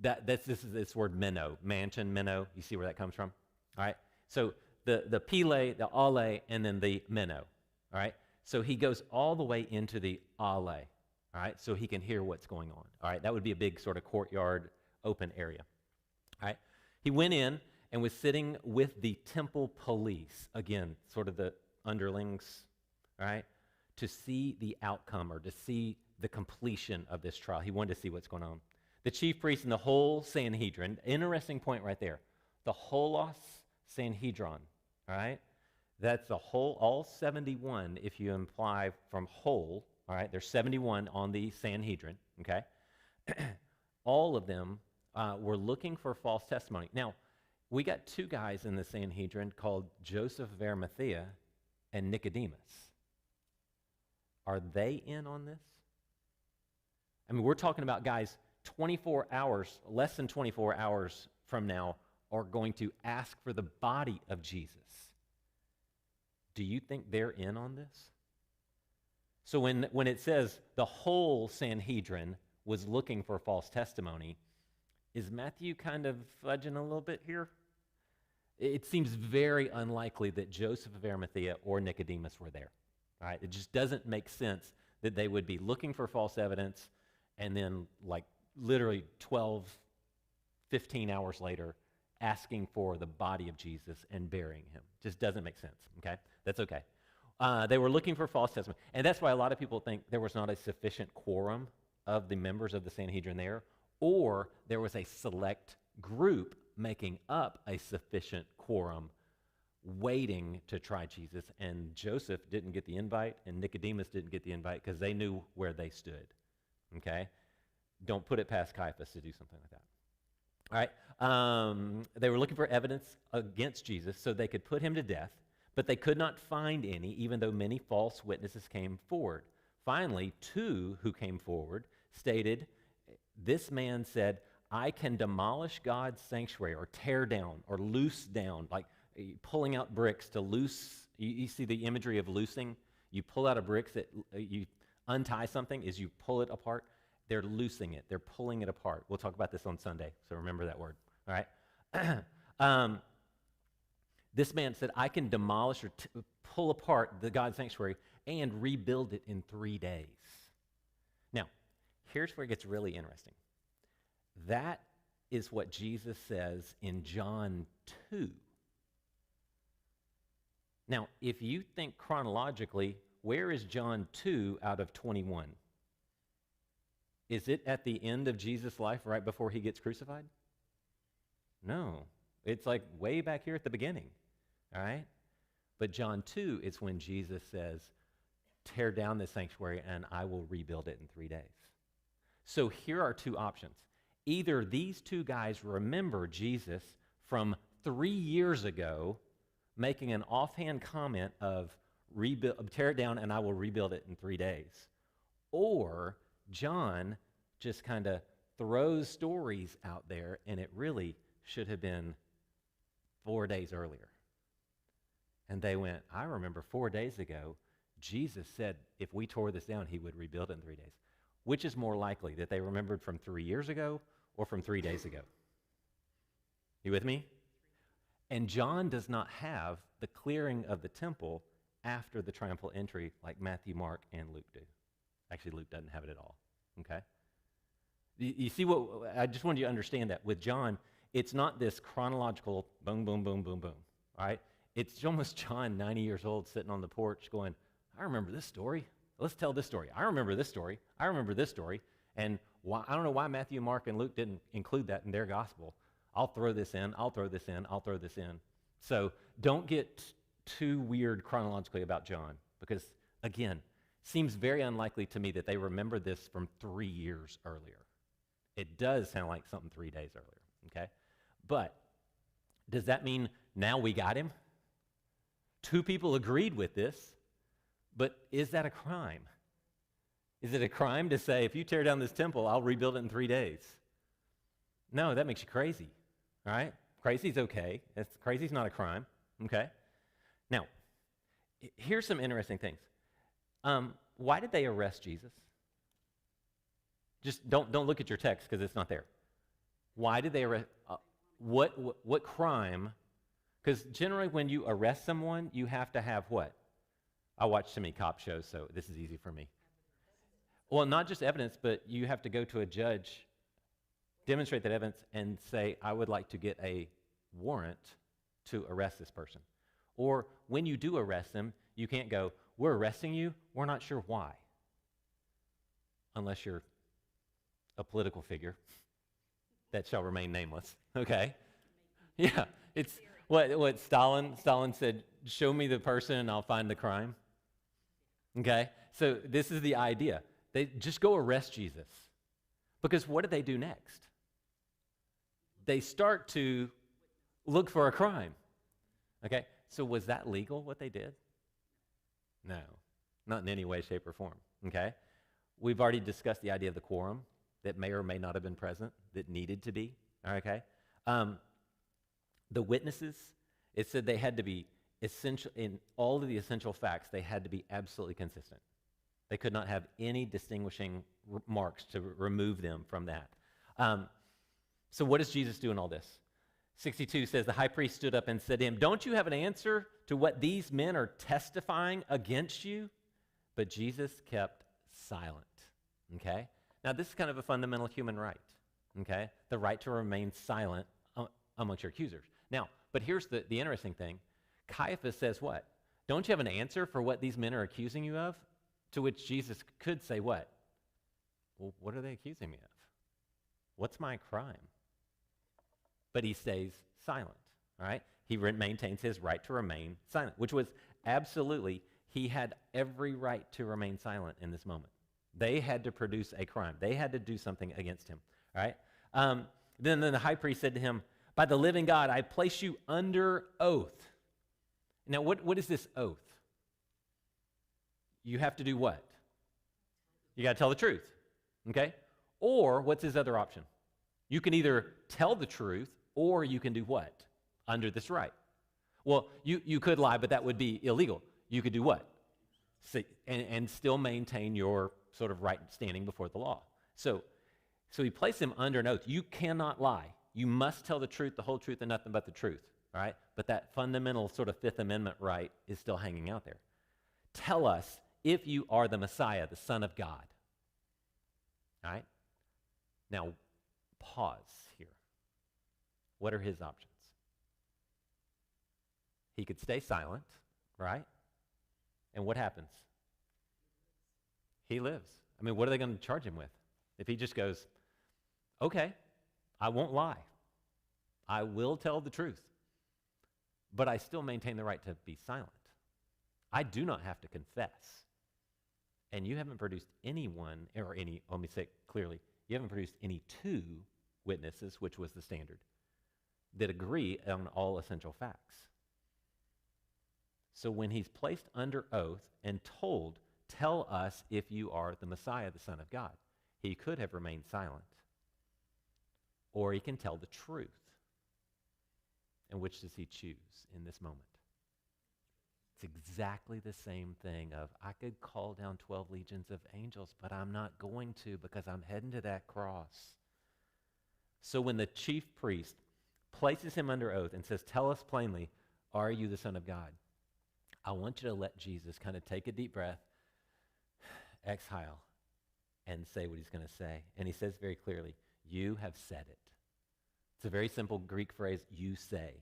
This is this word meno, mansion, meno. You see where that comes from, all right? So the pile, the alle, and then the meno, all right? So he goes all the way into the alle, all right? So he can hear what's going on, all right? That would be a big sort of courtyard, open area, all right? He went in and was sitting with the temple police, again, sort of the underlings, all right, to see the outcome or to see the completion of this trial. He wanted to see what's going on. The chief priest and the whole Sanhedrin, interesting point right there, the holos Sanhedrin, all right? That's the whole, all 71, if you imply from whole, all right? There's 71 on the Sanhedrin, okay? All of them were looking for false testimony. Now, we got two guys in the Sanhedrin called Joseph of Arimathea and Nicodemus. Are they in on this? I mean, we're talking about guys 24 hours, less than 24 hours from now, are going to ask for the body of Jesus. Do you think they're in on this? So when it says the whole Sanhedrin was looking for false testimony, is Matthew kind of fudging a little bit here? It seems very unlikely that Joseph of Arimathea or Nicodemus were there. All right? It just doesn't make sense that they would be looking for false evidence and then like literally 12, 15 hours later asking for the body of Jesus and burying him. Just doesn't make sense, okay? That's okay. They were looking for false testimony. And that's why a lot of people think there was not a sufficient quorum of the members of the Sanhedrin there, or there was a select group making up a sufficient quorum waiting to try Jesus, and Joseph didn't get the invite and Nicodemus didn't get the invite because they knew where they stood, okay? Don't put it past Caiaphas to do something like that. All right, they were looking for evidence against Jesus so they could put him to death, but they could not find any, even though many false witnesses came forward. Finally, two who came forward stated, this man said, I can demolish God's sanctuary or tear down or loose down, like pulling out bricks to loose. You see the imagery of loosing? You pull out a brick, that you untie something, is you pull it apart. They're loosing it. They're pulling it apart. We'll talk about this on Sunday, so remember that word, all right? This man said, I can demolish or pull apart the God's sanctuary and rebuild it in 3 days. Now, here's where it gets really interesting. That is what Jesus says in John 2. Now, if you think chronologically, where is John 2 out of 21? Is it at the end of Jesus' life right before he gets crucified? No. It's like way back here at the beginning, all right? But John 2 is when Jesus says, tear down this sanctuary and I will rebuild it in 3 days. So here are two options. Either these two guys remember Jesus from 3 years ago making an offhand comment of tear it down and I will rebuild it in 3 days. Or John just kind of throws stories out there and it really should have been 4 days earlier. And they went, I remember 4 days ago, Jesus said if we tore this down, he would rebuild it in 3 days. Which is more likely, that they remembered from 3 years ago or from 3 days ago? You with me? And John does not have the clearing of the temple after the triumphal entry like Matthew, Mark, and Luke do. Actually, Luke doesn't have it at all, okay? You see what, I just wanted you to understand that. With John, it's not this chronological boom, boom, boom, boom, boom, all right? It's almost John, 90 years old, sitting on the porch going, I remember this story. Let's tell this story. I remember this story. I remember this story. And I don't know why Matthew, Mark, and Luke didn't include that in their gospel. I'll throw this in. I'll throw this in. I'll throw this in. So don't get too weird chronologically about John because, again, seems very unlikely to me that they remember this from 3 years earlier. It does sound like something 3 days earlier, okay? But does that mean now we got him? Two people agreed with this, but is that a crime? Is it a crime to say, if you tear down this temple, I'll rebuild it in 3 days? No, that makes you crazy, all right? Crazy's okay. Crazy's not a crime, okay? Now, here's some interesting things. Why did they arrest Jesus? Just don't look at your text because it's not there. Why did they arrest? What crime? Because generally when you arrest someone, you have to have what? I watch too many cop shows, so this is easy for me. Well, not just evidence, but you have to go to a judge, demonstrate that evidence, and say, I would like to get a warrant to arrest this person. Or when you do arrest them, you can't go, we're arresting you, we're not sure why. Unless you're a political figure that shall remain nameless, okay? Yeah, it's what Stalin said, show me the person and I'll find the crime. Okay? So this is the idea. They just go arrest Jesus. Because what do they do next? They start to look for a crime. Okay? So was that legal, what they did? No. Not in any way, shape, or form. Okay? We've already discussed the idea of the quorum that may or may not have been present, that needed to be. Okay? The witnesses, it said they had to be essential, in all of the essential facts, they had to be absolutely consistent. They could not have any distinguishing marks to remove them from that. So what does Jesus do in all this? 62 says, the high priest stood up and said to him, don't you have an answer to what these men are testifying against you? But Jesus kept silent, okay? Now, this is kind of a fundamental human right, okay? The right to remain silent amongst your accusers. Now, but here's the interesting thing. Caiaphas says what? Don't you have an answer for what these men are accusing you of? To which Jesus could say what? Well, what are they accusing me of? What's my crime? But he stays silent, all right? He maintains his right to remain silent, which was absolutely, he had every right to remain silent in this moment. They had to produce a crime. They had to do something against him, all right? Then the high priest said to him, by the living God, I place you under oath. Now, what is this oath? You have to do what? You got to tell the truth, okay? Or what's his other option? You can either tell the truth or you can do what? Under this right. Well, you could lie, but that would be illegal. You could do what? See, and still maintain your sort of right standing before the law. So he placed him under an oath. You cannot lie. You must tell the truth, the whole truth, and nothing but the truth, all right? But that fundamental sort of Fifth Amendment right is still hanging out there. Tell us if you are the Messiah, the Son of God. All right? Now, pause here. What are his options? He could stay silent, right? And what happens? He lives. I mean, what are they going to charge him with? If he just goes, okay, I won't lie. I will tell the truth. But I still maintain the right to be silent. I do not have to confess. And you haven't produced anyone, or any, let me say it clearly, you haven't produced any two witnesses, which was the standard, that agree on all essential facts. So when he's placed under oath and told, tell us if you are the Messiah, the Son of God, he could have remained silent. Or he can tell the truth. And which does he choose in this moment? It's exactly the same thing of, I could call down 12 legions of angels, but I'm not going to because I'm heading to that cross. So when the chief priest places him under oath and says, tell us plainly, are you the Son of God? I want you to let Jesus kind of take a deep breath, exhale, and say what he's going to say. And he says very clearly, you have said it. It's a very simple Greek phrase, you say.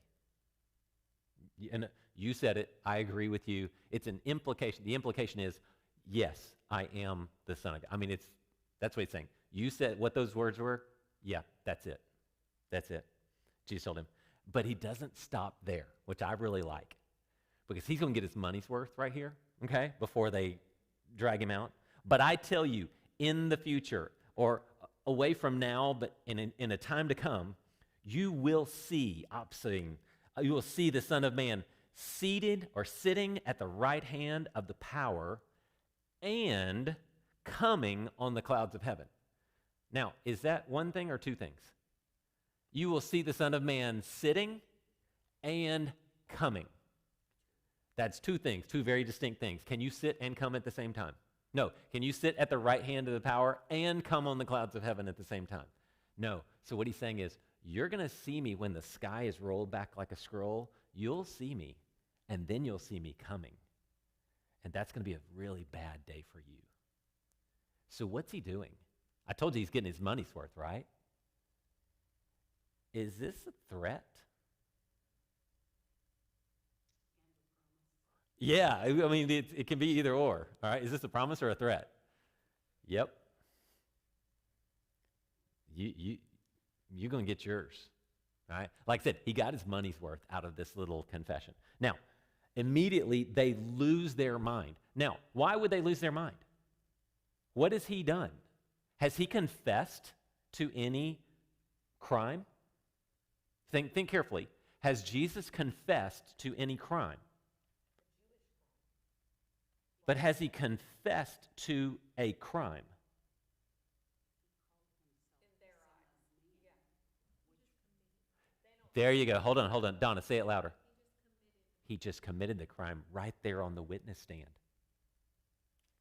And you said it, I agree with you. It's an implication. The implication is, yes, I am the Son of God. I mean, that's what he's saying. You said what those words were? Yeah, that's it. That's it. Jesus told him. But he doesn't stop there, which I really like. Because he's going to get his money's worth right here, okay, before they drag him out. But I tell you, in the future, or away from now, but in a time to come, you will see, you will see the Son of Man seated or sitting at the right hand of the power and coming on the clouds of heaven. Now, is that one thing or two things? You will see the Son of Man sitting and coming. That's two things, two very distinct things. Can you sit and come at the same time? No. Can you sit at the right hand of the power and come on the clouds of heaven at the same time? No. So what he's saying is, you're going to see me when the sky is rolled back like a scroll. You'll see me, and then you'll see me coming. And that's going to be a really bad day for you. So what's he doing? I told you he's getting his money's worth, right? Is this a threat? Yeah, I mean, it can be either or, all right? Is this a promise or a threat? Yep. You're going to get yours, all right? Like I said, he got his money's worth out of this little confession. Now, immediately, they lose their mind. Now, why would they lose their mind? What has he done? Has he confessed to any crime? Think carefully. Has Jesus confessed to any crime? But has he confessed to a crime? There you go. Hold on. Donna, say it louder. He just committed the crime right there on the witness stand.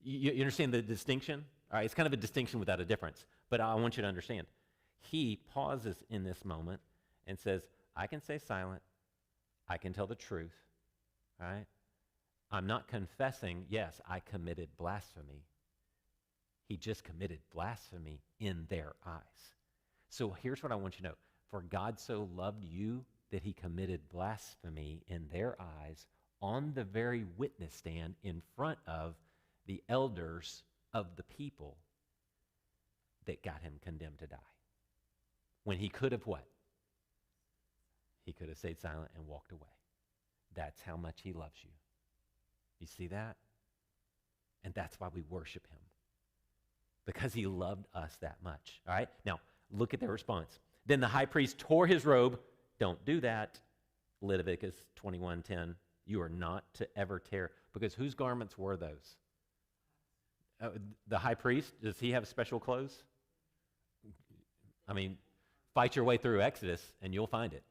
You understand the distinction? All right, it's kind of a distinction without a difference, but I want you to understand. He pauses in this moment and says, I can stay silent. I can tell the truth. All right? I'm not confessing, yes, I committed blasphemy. He just committed blasphemy in their eyes. So here's what I want you to know. For God so loved you that he committed blasphemy in their eyes on the very witness stand in front of the elders of the people that got him condemned to die. When he could have what? He could have stayed silent and walked away. That's how much he loves you. You see that? And that's why we worship him. Because he loved us that much. All right? Now, look at their response. Then the high priest tore his robe. Don't do that. Leviticus 21:10. You are not to ever tear. Because whose garments were those? The high priest, does he have special clothes? I mean, fight your way through Exodus and you'll find it.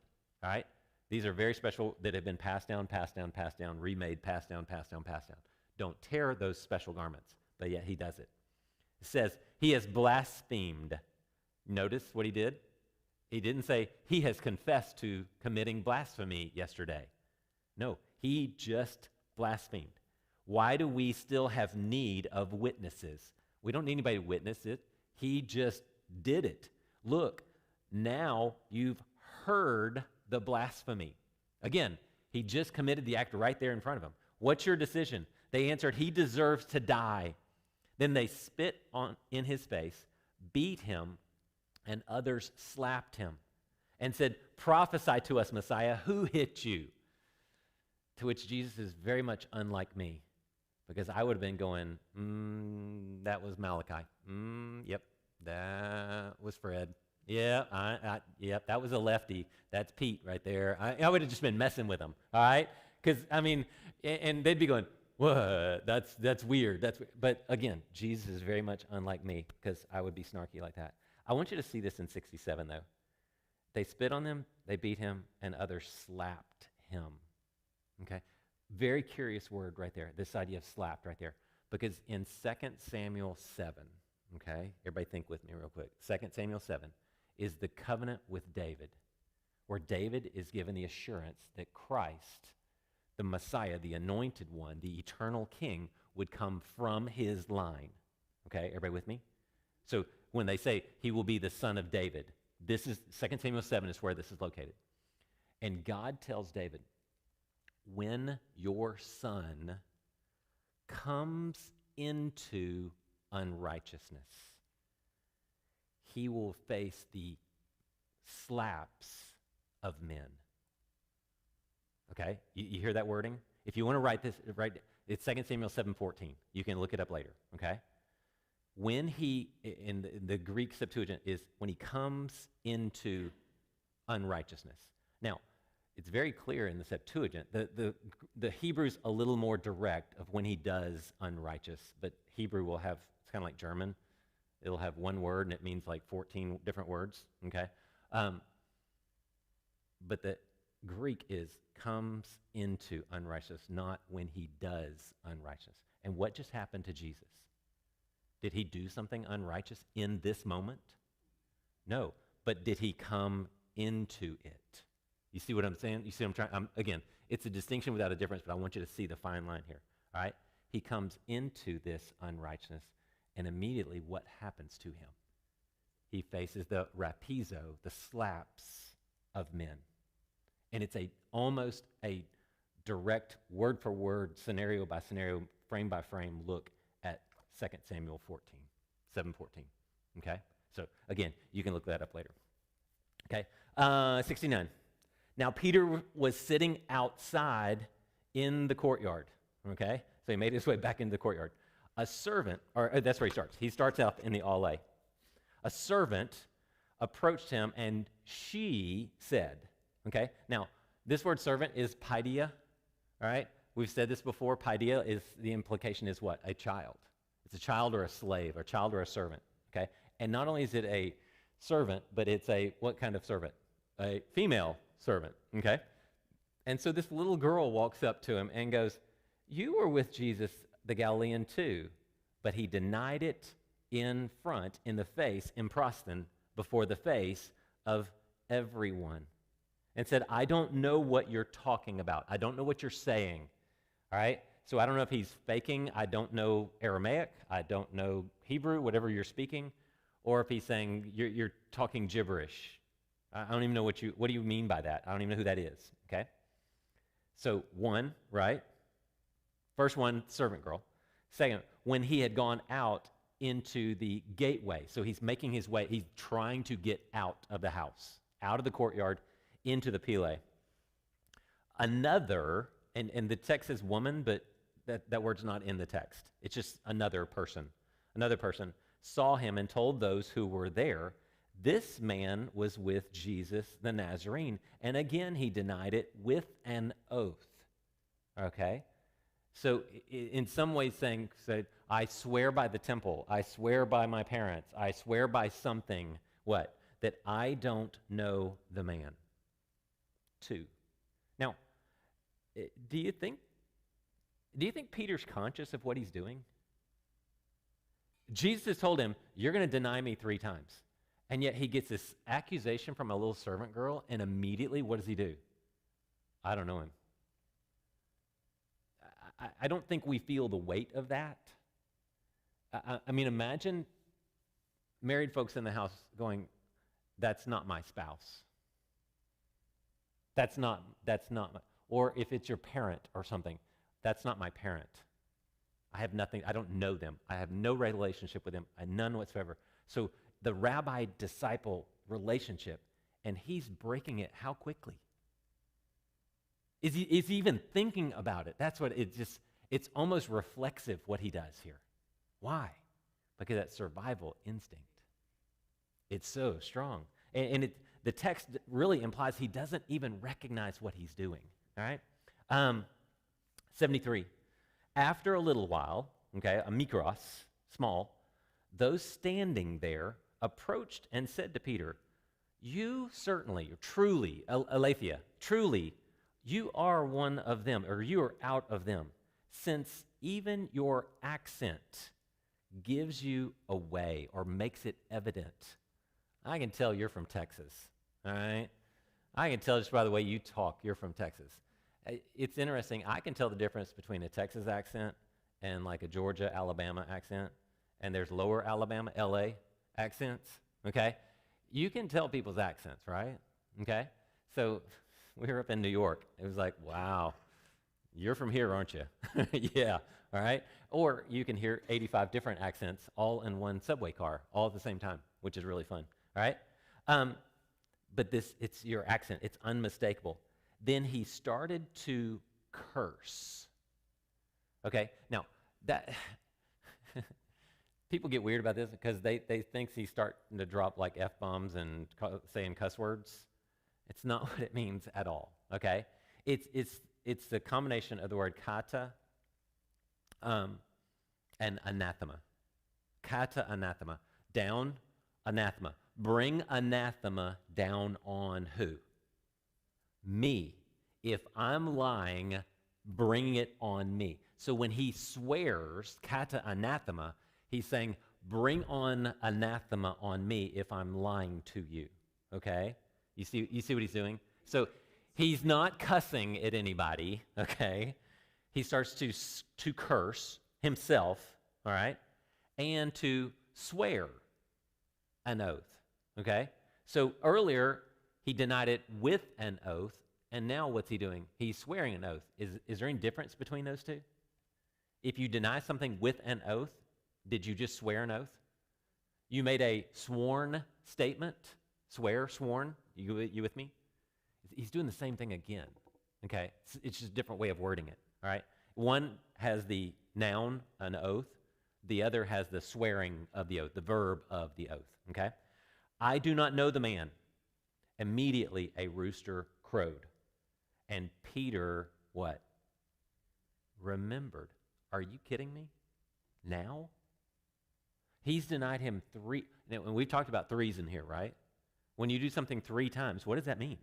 All right? These are very special that have been passed down, remade, passed down. Don't tear those special garments, but yet he does it. It says, he has blasphemed. Notice what he did? He didn't say, he has confessed to committing blasphemy yesterday. No, he just blasphemed. Why do we still have need of witnesses? We don't need anybody to witness it. He just did it. Look, now you've heard the blasphemy. Again, he just committed the act right there in front of him. What's your decision? They answered, he deserves to die. Then they spit in his face, beat him, and others slapped him and said, "Prophesy to us, Messiah, who hit you?" To which Jesus is very much unlike me, because I would have been going, that was Malachi. Yep, that was Fred. Yeah, yep, that was a lefty. That's Pete right there. I would have just been messing with him, all right? Because, I mean, and they'd be going, "What? That's weird. But again, Jesus is very much unlike me, because I would be snarky like that. I want you to see this in 67, though. They spit on him, they beat him, and others slapped him. Okay? Very curious word right there, this idea of slapped right there. Because in 2 Samuel 7, okay, everybody think with me real quick. 2 Samuel 7 is the covenant with David, where David is given the assurance that Christ, the Messiah, the anointed one, the eternal king, would come from his line. Okay, everybody with me? So when they say he will be the son of David, this is 2 Samuel 7 is where this is located. And God tells David, when your son comes into unrighteousness, he will face the slaps of men. Okay? You hear that wording? If you want to write this, it's 2 Samuel 7:14. You can look it up later, okay? When he, in the Greek Septuagint, is when he comes into unrighteousness. Now, it's very clear in the Septuagint. The Hebrew's a little more direct of when he does unrighteous, but Hebrew will have, it's kind of like German. It'll have one word and it means like 14 different words, okay? But the Greek is comes into unrighteousness, not when he does unrighteous. And what just happened to Jesus? Did he do something unrighteous in this moment? No, but did he come into it? You see what I'm saying? You see what I'm trying? Again, it's a distinction without a difference, but I want you to see the fine line here, all right? He comes into this unrighteousness, and immediately what happens to him? He faces the rapizo, the slaps of men. And it's almost a direct word-for-word, scenario by scenario, frame by frame look at 2 Samuel 7:14, okay? So again, you can look that up later. Okay, 69. Now Peter was sitting outside in the courtyard, okay? So he made his way back into the courtyard. A servant, or that's where he starts. He starts out in the alley. A servant approached him and she said, okay? Now, this word servant is paideia, all right? We've said this before. Paideia is, the implication is what? A child. It's a child or a slave, or a child or a servant, okay? And not only is it a servant, but it's a, what kind of servant? A female servant, okay? And so this little girl walks up to him and goes, "You were with Jesus the Galilean too." But he denied it in front, in the face, in proston, before the face of everyone. And said, "I don't know what you're talking about. I don't know what you're saying." All right? So I don't know if he's faking. I don't know Aramaic. I don't know Hebrew, whatever you're speaking. Or if he's saying, you're talking gibberish. I don't even know what do you mean by that? I don't even know who that is, okay? So one, right? First one, servant girl. Second, when he had gone out into the gateway. So he's making his way. He's trying to get out of the house, out of the courtyard, into the pile. Another, and the text says woman, but that word's not in the text. It's just another person. Another person saw him and told those who were there, "This man was with Jesus the Nazarene." And again, he denied it with an oath. Okay? So in some ways said, "I swear by the temple. I swear by my parents. I swear by something." What? That I don't know the man. 2. Now, do you think Peter's conscious of what he's doing? Jesus told him, "You're going to deny me 3 times." And yet he gets this accusation from a little servant girl, and immediately what does he do? I don't know him. I don't think we feel the weight of that. I mean, imagine married folks in the house going, "That's not my spouse. That's not my," or if it's your parent or something, "That's not my parent. I have nothing, I don't know them. I have no relationship with them, none whatsoever. So the rabbi-disciple relationship, and he's breaking it how quickly? Is he even thinking about it? That's what it's almost reflexive what he does here. Why? Because that survival instinct. It's so strong. And the text really implies he doesn't even recognize what he's doing. All right? 73. After a little while, okay, a mikros, small, those standing there approached and said to Peter, you certainly, truly, aletheia, truly, you are one of them, or you are out of them, since even your accent gives you away or makes it evident. I can tell you're from Texas, all right? I can tell just by the way you talk, you're from Texas. It's interesting. I can tell the difference between a Texas accent and like a Georgia, Alabama accent, and there's lower Alabama, LA accents, okay? You can tell people's accents, right? Okay? So we were up in New York. It was like, wow, you're from here, aren't you? Yeah, all right? Or you can hear 85 different accents all in one subway car, all at the same time, which is really fun, all right? But it's your accent. It's unmistakable. Then he started to curse. Okay, now, that people get weird about this because they think he's starting to drop like F-bombs and saying cuss words. It's not what it means at all, okay? It's the combination of the word kata and anathema. Kata, anathema. Down, anathema. Bring anathema down on who? Me. If I'm lying, bring it on me. So when he swears, kata anathema, he's saying, bring on anathema on me if I'm lying to you, okay? You see what he's doing? So he's not cussing at anybody, okay? He starts to curse himself, all right? And to swear an oath, okay? So earlier, he denied it with an oath, and now what's he doing? He's swearing an oath. Is there any difference between those two? If you deny something with an oath, did you just swear an oath? You made a sworn statement, sworn, you with me? He's doing the same thing again, okay? It's just a different way of wording it, all right? One has the noun, an oath. The other has the swearing of the oath, the verb of the oath, okay? I do not know the man. Immediately a rooster crowed. And Peter, what? Remembered. Are you kidding me? Now? He's denied him three. Now, and we've talked about threes in here, right? When you do something 3 times, what does that mean?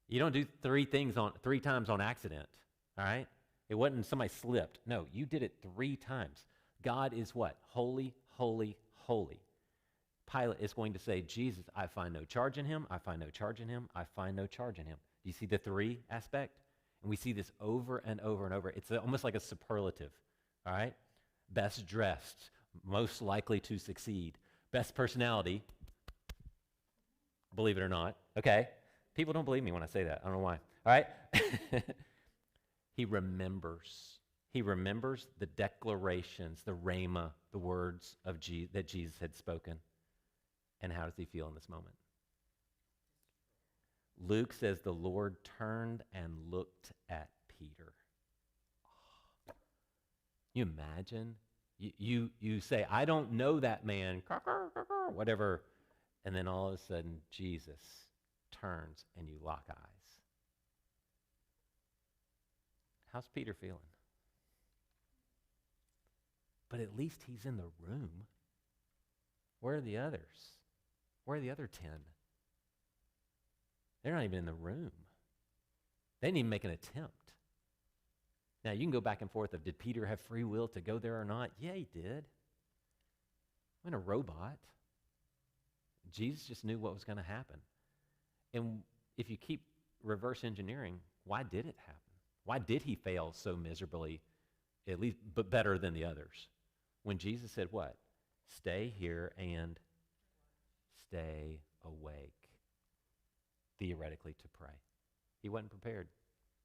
You don't do 3 times on accident, all right? It wasn't somebody slipped. No, you did it 3 times. God is what? Holy, holy, holy. Pilate is going to say, Jesus, I find no charge in him. I find no charge in him. I find no charge in him. Do you see the 3 aspect? And we see this over and over and over. It's almost like a superlative, all right? Best dressed, most likely to succeed. Best personality, believe it or not, okay? People don't believe me when I say that. I don't know why, all right? He remembers. He remembers the declarations, the rhema, the words of that Jesus had spoken. And how does he feel in this moment? Luke says the Lord turned and looked at Peter. Oh. You imagine? You say, I don't know that man, whatever, and then all of a sudden Jesus turns and you lock eyes. How's Peter feeling? But at least he's in the room. Where are the others? Where are the other 10? They're not even in the room. They didn't even make an attempt. Now, you can go back and forth of, did Peter have free will to go there or not? Yeah, he did. He wasn't a robot. Jesus just knew what was going to happen. And if you keep reverse engineering, why did it happen? Why did he fail so miserably, at least, but better than the others? When Jesus said what? Stay here and stay awake, theoretically, to pray. He wasn't prepared.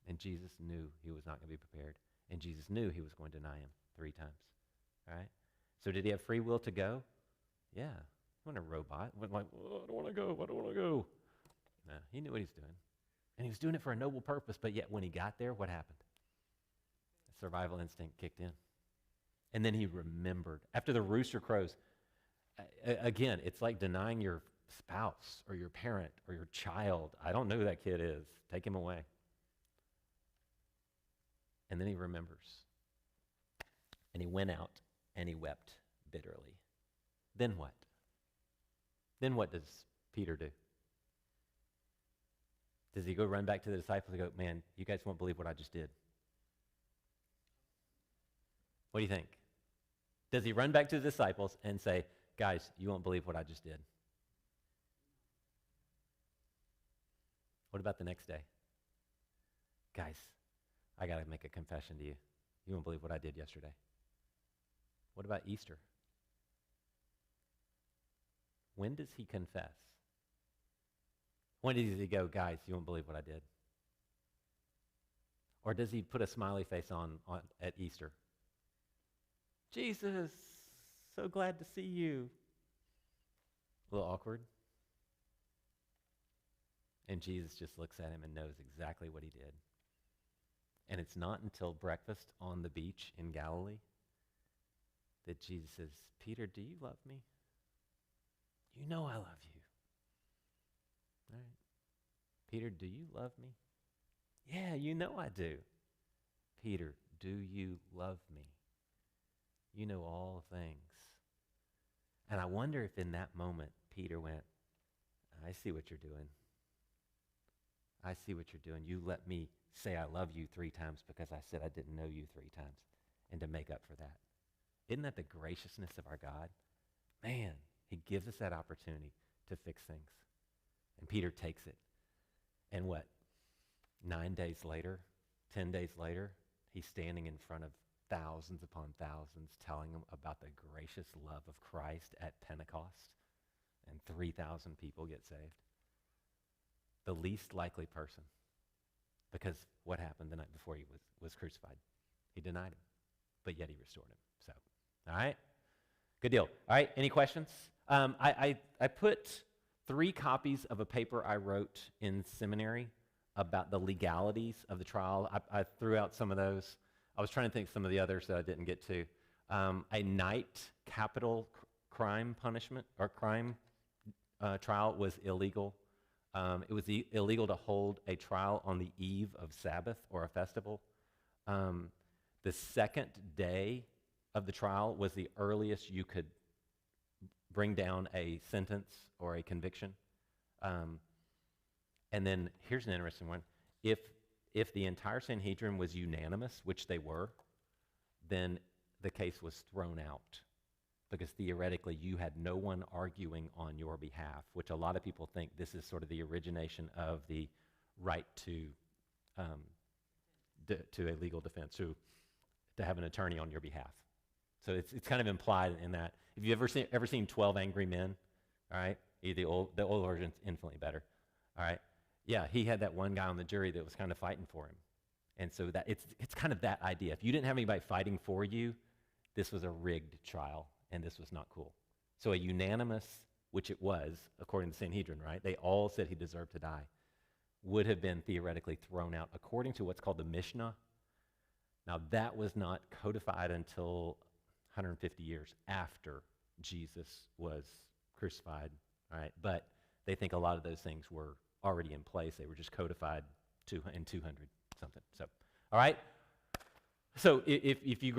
And Jesus knew he was not going to be prepared. And Jesus knew he was going to deny him 3 times. All right? So did he have free will to go? Yeah. He wasn't a robot. He wasn't like, oh, I don't want to go. I don't want to go. No, he knew what he was doing. And he was doing it for a noble purpose, but yet when he got there, what happened? The survival instinct kicked in. And then he remembered. After the rooster crows, again, it's like denying your spouse or your parent or your child. I don't know who that kid is. Take him away. And then he remembers. And he went out and he wept bitterly. Then what? Then what does Peter do? Does he go run back to the disciples and go, man, you guys won't believe what I just did? What do you think? Does he run back to the disciples and say, guys, you won't believe what I just did? What about the next day? Guys, I got to make a confession to you. You won't believe what I did yesterday. What about Easter? When does he confess? When does he go, guys, you won't believe what I did? Or does he put a smiley face on at Easter? Jesus, so glad to see you. A little awkward. And Jesus just looks at him and knows exactly what he did. And it's not until breakfast on the beach in Galilee that Jesus says, Peter, do you love me? You know I love you. All right. Peter, do you love me? Yeah, you know I do. Peter, do you love me? You know all things. And I wonder if in that moment Peter went, I see what you're doing. I see what you're doing. You let me say I love you 3 times because I said I didn't know you 3 times, and to make up for that. Isn't that the graciousness of our God? Man, he gives us that opportunity to fix things. And Peter takes it. And what? 9 days later, 10 days later, he's standing in front of thousands upon thousands telling them about the gracious love of Christ at Pentecost. And 3,000 people get saved. The least likely person. Because what happened the night before he was crucified? He denied him, but yet he restored him. So, all right? Good deal. All right, any questions? I put 3 copies of a paper I wrote in seminary about the legalities of the trial. I threw out some of those. I was trying to think of some of the others that I didn't get to. A night capital crime punishment or crime trial was illegal. It was illegal to hold a trial on the eve of Sabbath or a festival. The second day of the trial was the earliest you could bring down a sentence or a conviction. And then here's an interesting one. If the entire Sanhedrin was unanimous, which they were, then the case was thrown out. Because theoretically, you had no one arguing on your behalf, which a lot of people think this is sort of the origination of the right to a legal defense, to have an attorney on your behalf. So it's kind of implied in that. If you've ever seen 12 Angry Men, all right, the old version's infinitely better, all right. Yeah, he had that one guy on the jury that was kind of fighting for him, and so that it's kind of that idea. If you didn't have anybody fighting for you, this was a rigged trial. And this was not cool. So a unanimous, which it was, according to Sanhedrin, right? They all said he deserved to die, would have been theoretically thrown out according to what's called the Mishnah. Now that was not codified until 150 years after Jesus was crucified, all right? But they think a lot of those things were already in place. They were just codified in 200 something. So, all right? So if you